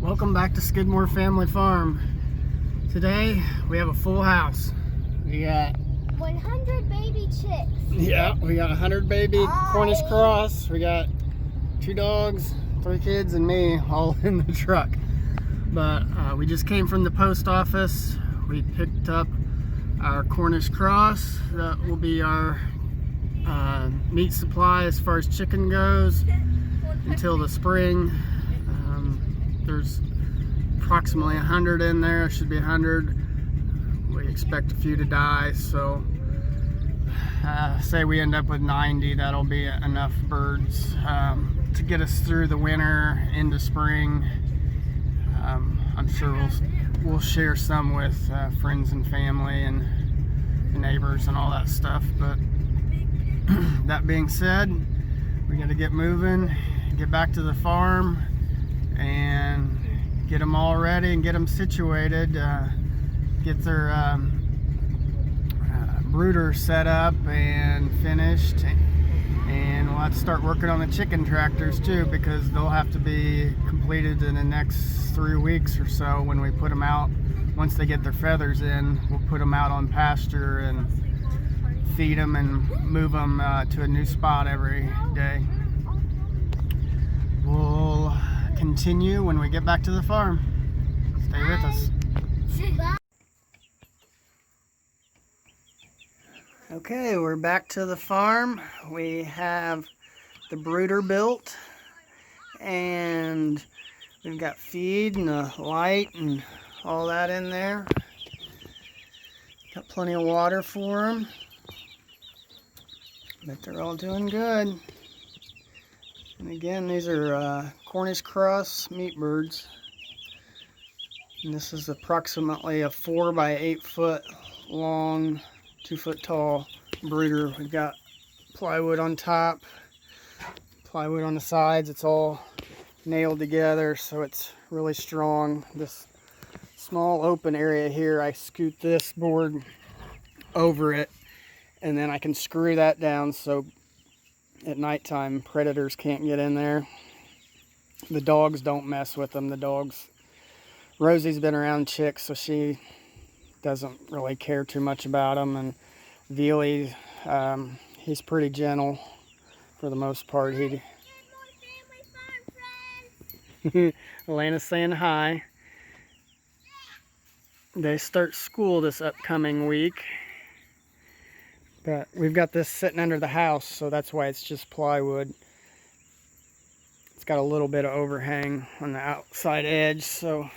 Welcome back to Skidmore Family Farm. Today we have a full house. We got 100 baby chicks. Yeah, we got 100 baby Cornish cross. We got 2 dogs, 3 kids, and me all in the truck. But we just came from the post office. We picked up our Cornish cross. That will be our meat supply as far as chicken goes until the spring. There's approximately 100 in there. Should be 100. We expect a few to die, so say we end up with 90. That'll be enough birds to get us through the winter into spring. I'm sure we'll share some with friends and family and neighbors and all that stuff. But that being said, we got to get moving, get back to the farm, and get them all ready and get them situated, get their brooder set up and finished, and we'll have to start working on the chicken tractors too, because they'll have to be completed in the next 3 weeks or so when we put them out. Once they get their feathers in, we'll put them out on pasture and feed them and move them to a new spot every day. We'll continue when we get back to the farm. Stay with us. Okay, we're back to the farm. We have the brooder built, and we've got feed and a light and all that in there. Got plenty of water for them, but they're all doing good. And again, these are Cornish cross meat birds. And this is approximately a 4 by 8 foot long, 2 foot tall brooder. We've got plywood on top, plywood on the sides. It's all nailed together, so it's really strong. This small open area here, I scoot this board over it, and then I can screw that down so at nighttime predators can't get in there. The dogs don't mess with them. Rosie's been around chicks, so she doesn't really care too much about them. And Veely, he's pretty gentle for the most part. Elena's saying hi. They start school this upcoming week. But we've got this sitting under the house, so that's why it's just plywood. It's got a little bit of overhang on the outside edge, so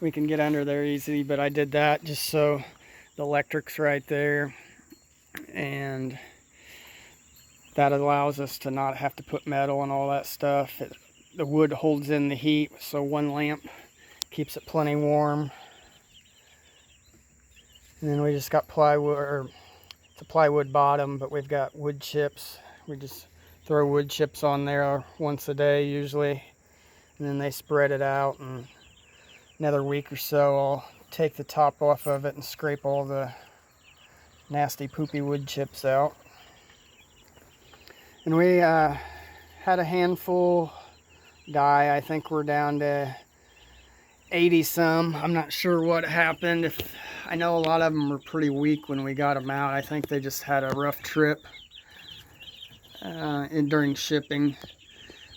we can get under there easy. But I did that just so the electric's right there, and that allows us to not have to put metal and all that stuff. The wood holds in the heat, so one lamp keeps it plenty warm. And then we just got plywood, it's a plywood bottom, but we've got wood chips. We just throw wood chips on there once a day usually, and then they spread it out. And another week or so I'll take the top off of it and scrape all the nasty poopy wood chips out. And we had a handful die. I think we're down to 80 some. I'm not sure what happened. I know a lot of them were pretty weak when we got them out. I think they just had a rough trip during shipping.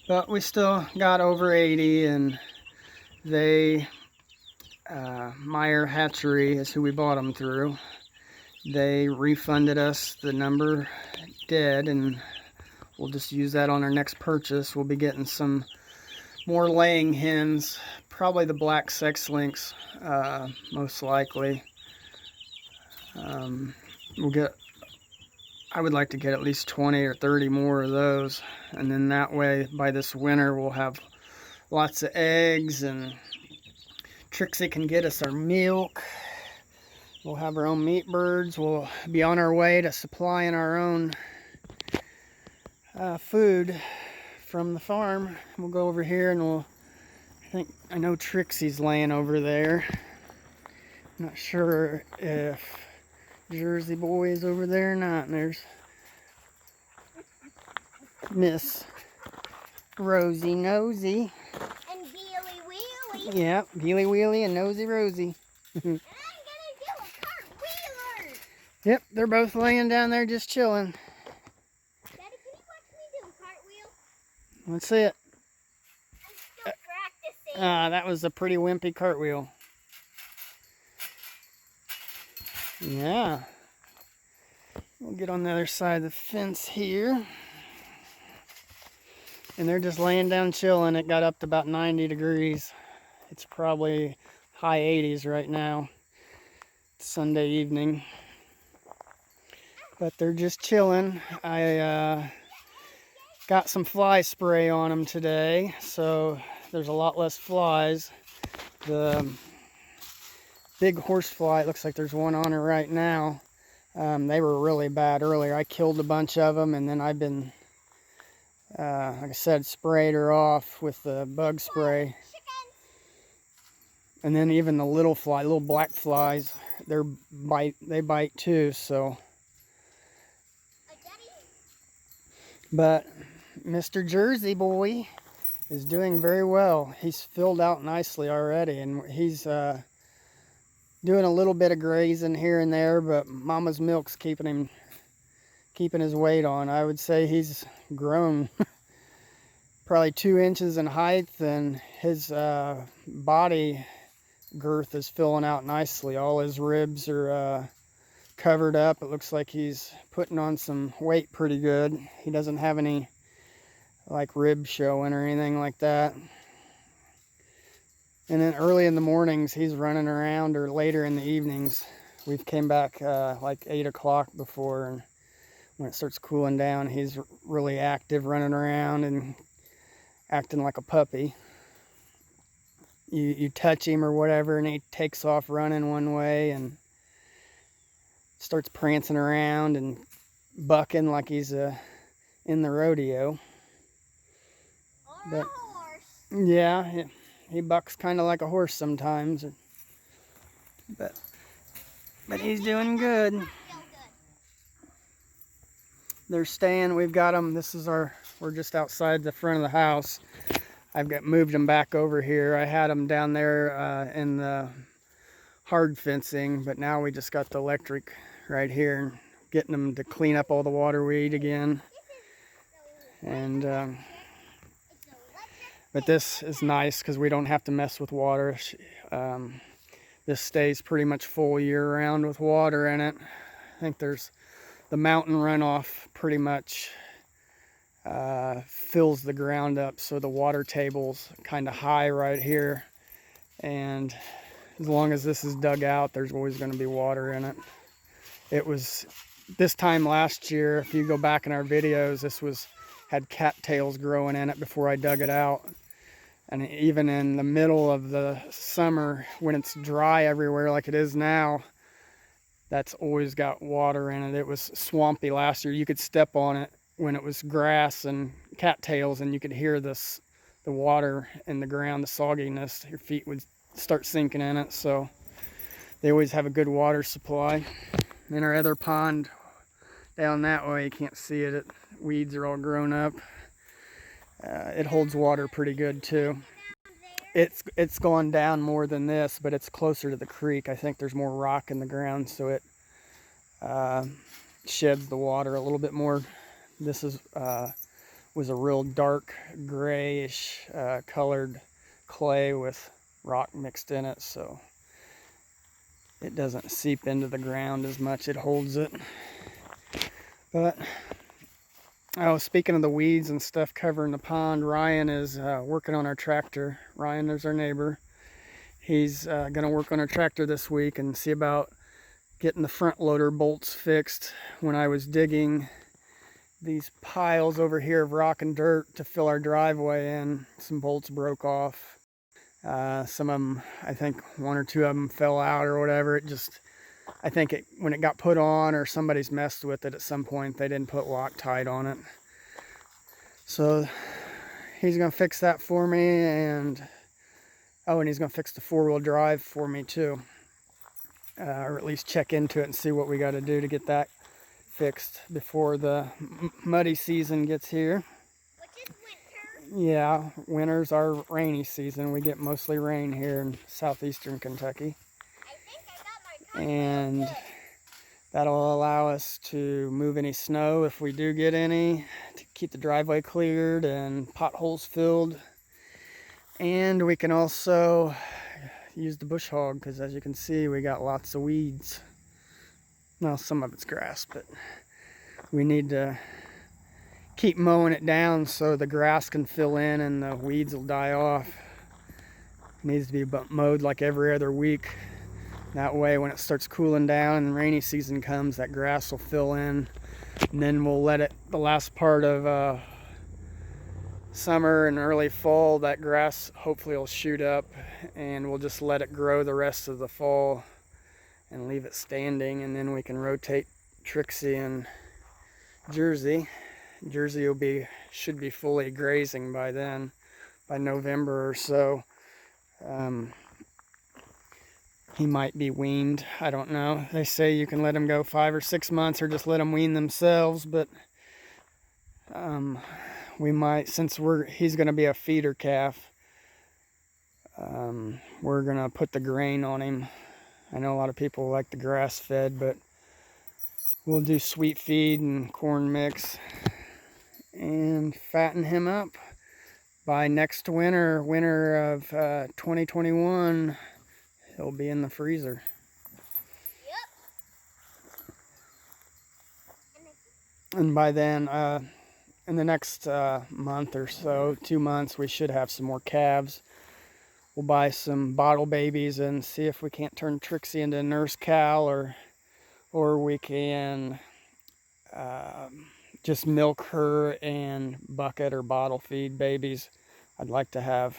But we still got over 80, and they, Meyer Hatchery is who we bought them through. They refunded us the number dead, and we'll just use that on our next purchase. We'll be getting some more laying hens, probably the black sex links, most likely. I would like to get at least 20 or 30 more of those, and then that way by this winter we'll have lots of eggs, and Trixie can get us our milk. We'll have our own meat birds. We'll be on our way to supplying our own food from the farm. We'll go over here and I know Trixie's laying over there. I'm not sure if Jersey Boy is over there or not. And there's Miss Rosie Nosy. And Veely Wheely. Yeah, Geely Wheelie and Nosy Rosie. And I'm gonna do a cartwheeler. Yep, they're both laying down there just chilling. Daddy, can you watch me do a cartwheel? Let's see it. I'm still practicing. That was a pretty wimpy cartwheel. Yeah. We'll get on the other side of the fence here. And they're just laying down chilling. It got up to about 90 degrees. It's probably high 80s right now. It's Sunday evening. But they're just chilling. I got some fly spray on them today, so there's a lot less flies. The big horsefly, it looks like there's one on her right now. They were really bad earlier. I killed a bunch of them, and then I've been, like I said, sprayed her off with the bug spray. And then even the little black flies, they bite too, so. But Mr. Jersey boy is doing very well. He's filled out nicely already, and he's doing a little bit of grazing here and there, but Mama's milk's keeping his weight on. I would say he's grown probably 2 inches in height, and his body girth is filling out nicely. All his ribs are covered up. It looks like he's putting on some weight pretty good. He doesn't have any like rib showing or anything like that. And then early in the mornings he's running around, or later in the evenings. We've came back like 8 o'clock before, and when it starts cooling down he's really active, running around and acting like a puppy. You touch him or whatever and he takes off running one way and starts prancing around and bucking like he's in the rodeo. Or a horse. Yeah, he bucks kind of like a horse sometimes. But he's doing good. They're staying. We've got them. We're just outside the front of the house. Moved them back over here. I had them down there in the hard fencing, but now we just got the electric right here, and getting them to clean up all the water weed again. And but this is nice because we don't have to mess with water. This stays pretty much full year round with water in it. I think there's the mountain runoff pretty much fills the ground up, so the water table's kind of high right here, and as long as this is dug out, there's always going to be water in it. It was this time last year, if you go back in our videos, had cattails growing in it before I dug it out. And even in the middle of the summer, when it's dry everywhere like it is now, that's always got water in it. It was swampy last year. You could step on it when it was grass and cattails, and you could hear the water in the ground, the sogginess. Your feet would start sinking in it. So they always have a good water supply. In our other pond down that way, you can't see it. Weeds are all grown up. It holds water pretty good too. It's gone down more than this, but it's closer to the creek. I think there's more rock in the ground, so it sheds the water a little bit more. This was a real dark grayish colored clay with rock mixed in it, so it doesn't seep into the ground as much. It holds it. But speaking of the weeds and stuff covering the pond, Ryan is working on our tractor. Ryan is our neighbor. He's gonna work on our tractor this week and see about getting the front loader bolts fixed. When I was digging these piles over here of rock and dirt to fill our driveway in, some bolts broke off. Some of them, I think 1 or 2 of them fell out or whatever. I think when it got put on, or somebody's messed with it at some point, they didn't put Loctite on it. So he's gonna fix that for me, and he's gonna fix the 4-wheel drive for me too. Or at least check into it and see what we gotta do to get that fixed before the muddy season gets here. Which is winter. Yeah, winter's our rainy season. We get mostly rain here in southeastern Kentucky. I think I got my cart And wheel good. that'll allow us to move any snow if we do get any, to keep the driveway cleared and potholes filled. And we can also use the bush hog because, as you can see, we got lots of weeds. Well, some of it's grass, but we need to keep mowing it down so the grass can fill in and the weeds will die off. It needs to be mowed like every other week. That way, when it starts cooling down and rainy season comes, that grass will fill in, and then we'll let it, the last part of summer and early fall, that grass hopefully will shoot up, and we'll just let it grow the rest of the fall and leave it standing, and then we can rotate Trixie and Jersey. Jersey should be fully grazing by then, by November or so. He might be weaned. I don't know. They say you can let them go 5 or 6 months or just let them wean themselves, but we might, since he's going to be a feeder calf, we're going to put the grain on him. I know a lot of people like the grass fed, but we'll do sweet feed and corn mix and fatten him up. By next winter of 2021, he'll be in the freezer. Yep. And by then, in the next month or so, 2 months, we should have some more calves. We'll buy some bottle babies and see if we can't turn Trixie into a nurse cow, or we can just milk her and bucket or bottle feed babies. I'd like to have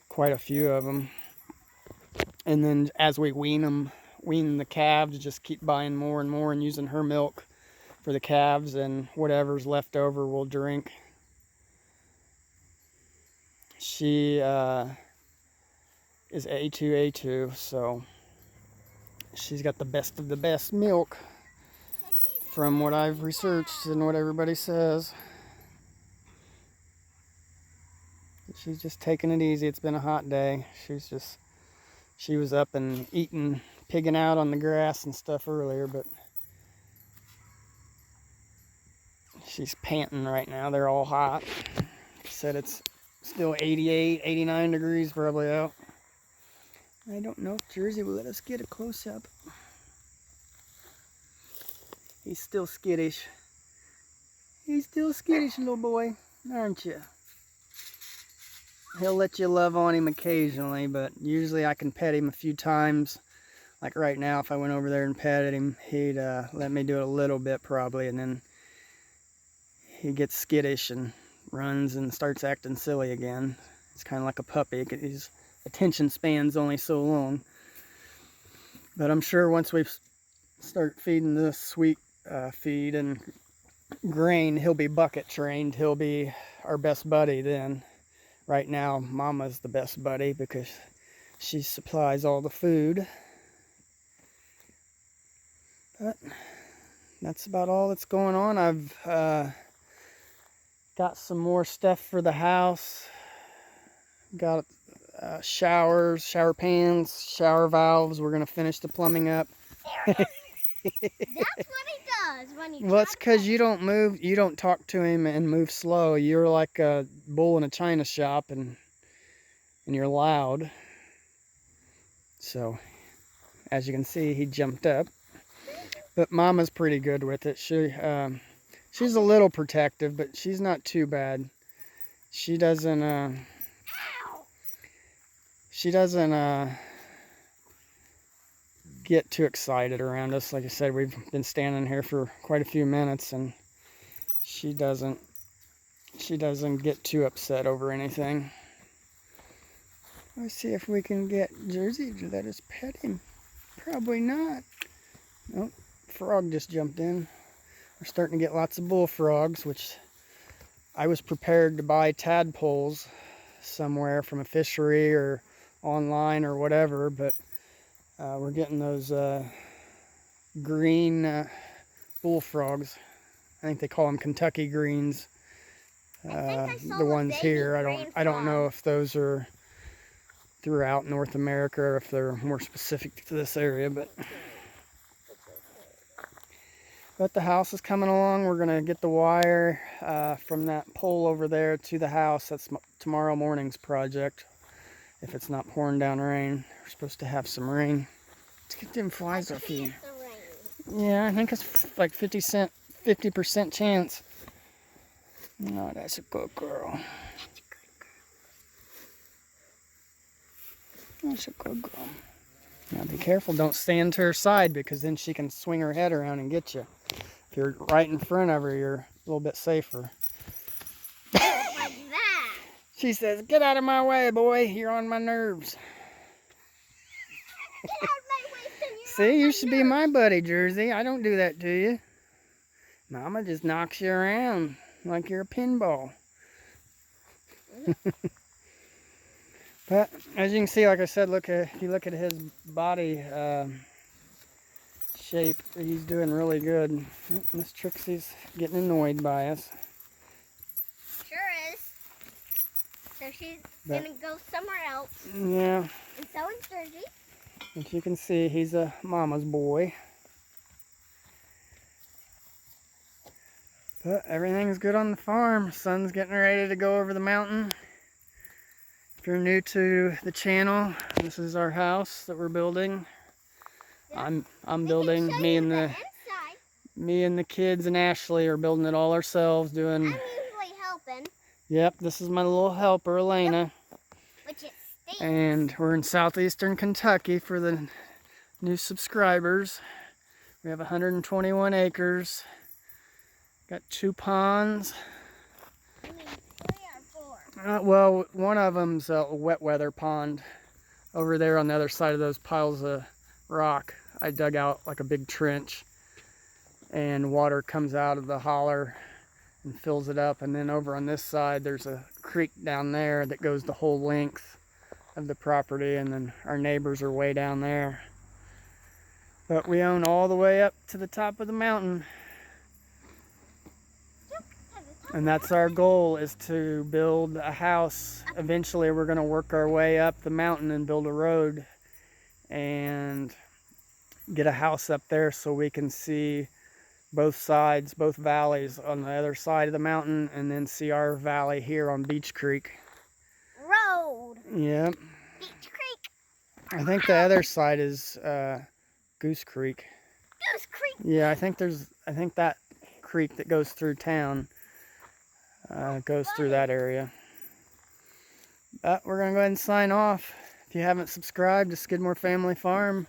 quite a few of them. And then as we wean the calves, just keep buying more and more and using her milk for the calves, and whatever's left over we'll drink. She is A2, so she's got the best of the best milk from what I've researched and what everybody says. She's just taking it easy. It's been a hot day. She was up and eating, pigging out on the grass and stuff earlier, but she's panting right now. They're all hot. Said it's still 88, 89 degrees probably out. I don't know if Jersey will let us get a close-up. He's still skittish. He's still skittish, little boy, aren't you? He'll let you love on him occasionally, but usually I can pet him a few times. Like right now, if I went over there and petted him, he'd let me do it a little bit probably, and then he gets skittish and runs and starts acting silly again. It's kind of like a puppy. His attention span's only so long. But I'm sure once we start feeding this sweet feed and grain, he'll be bucket trained. He'll be our best buddy then. Right now, Mama's the best buddy because she supplies all the food. But that's about all that's going on. I've got some more stuff for the house. Got showers, shower pans, shower valves. We're going to finish the plumbing up. That's what he does when you. Well, it's because you don't talk to him and move slow. You're like a bull in a china shop, and you're loud. So, as you can see, he jumped up. But Mama's pretty good with it. She's a little protective, but she's not too bad. She doesn't get too excited around us. Like I said, we've been standing here for quite a few minutes, and she doesn't get too upset over anything. Let's see if we can get Jersey to let us pet him. Probably not. Nope, frog just jumped in. We're starting to get lots of bullfrogs, which I was prepared to buy tadpoles somewhere from a fishery or online or whatever, but we're getting those green bullfrogs. I think they call them Kentucky greens. I saw the a ones baby here. green I don't know frog. if those are throughout North America or if they're more specific to this area, but the house is coming along. We're gonna get the wire from that pole over there to the house. That's tomorrow morning's project. If it's not pouring down rain, we're supposed to have some rain. Let's get them flies off you. Yeah, I think it's like 50% chance. No, that's a good girl. That's a good girl. Now be careful, don't stand to her side because then she can swing her head around and get you. If you're right in front of her, you're a little bit safer. Like that. She says, "Get out of my way, boy. You're on my nerves." Get out of my way, son. You're See, on you my should be nerves. my buddy, Jersey. I don't do that to you. Mama just knocks you around like you're a pinball. But as you can see, like I said, if you look at his body shape, he's doing really good. Oh, Miss Trixie's getting annoyed by us. Sure is. So she's gonna go somewhere else. Yeah, And so is Jersey. as you can see, he's a mama's boy. But everything's good on the farm. Sun's getting ready to go over the mountain. If you're new to the channel, this is our house that we're building. Yeah. I'm building. Me and the kids and Ashley are building it all ourselves. I'm Doing. usually helping, Yep, this is my little helper, Elena. which it stinks. And we're in southeastern Kentucky for the new subscribers. We have 121 acres. Got 2 ponds. I mean, 3 or 4. Well, one of them's a wet weather pond. Over there on the other side of those piles of rock, I dug out like a big trench. And water comes out of the holler and fills it up. And then over on this side, there's a creek down there that goes the whole length of the property. And then our neighbors are way down there. But we own all the way up to the top of the mountain. And that's our goal, is to build a house. Eventually we're going to work our way up the mountain and build a road and get a house up there so we can see both sides, both valleys on the other side of the mountain, and then see our valley here on Beach Creek. Road. Yep. Beach Creek. I think the other side is Goose Creek. Goose Creek. Yeah, I think that creek that goes through town goes through that area. But we're gonna go ahead and sign off. If you haven't subscribed to Skidmore Family Farm,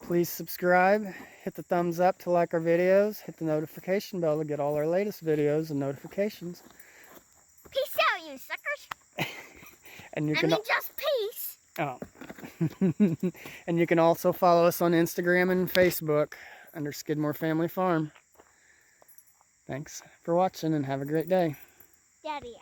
please subscribe. Hit the thumbs up to like our videos. Hit the notification bell to get all our latest videos and notifications. Peace out, you suckers. And you I can mean, just peace. oh. And you can also follow us on Instagram and Facebook under Skidmore Family Farm. Thanks for watching and have a great day. Daddy.